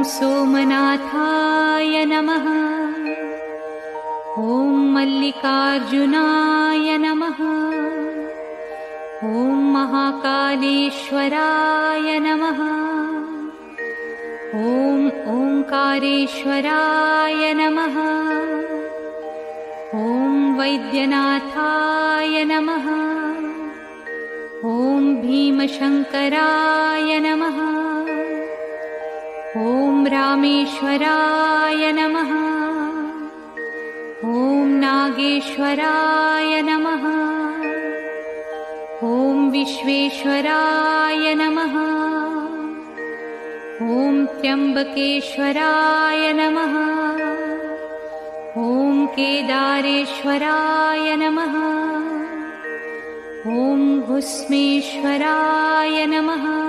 सोमनाथाय नमः। ॐ मल्लिकार्जुनाय नमः। ॐ महाकालेश्वराय नमः। ॐ ओंकारेश्वराय नमः। ॐ वैद्यनाथाय नमः। ॐ भीमशंकराय नमः। ॐ रामेश्वराय नमः। ॐ नागेश्वराय नमः। ॐ विश्वेश्वराय नमः। ॐ त्र्यंबकेश्वराय नमः। ॐ केदारेश्वराय नमः। ॐ भुस्मेश्वराय नमः।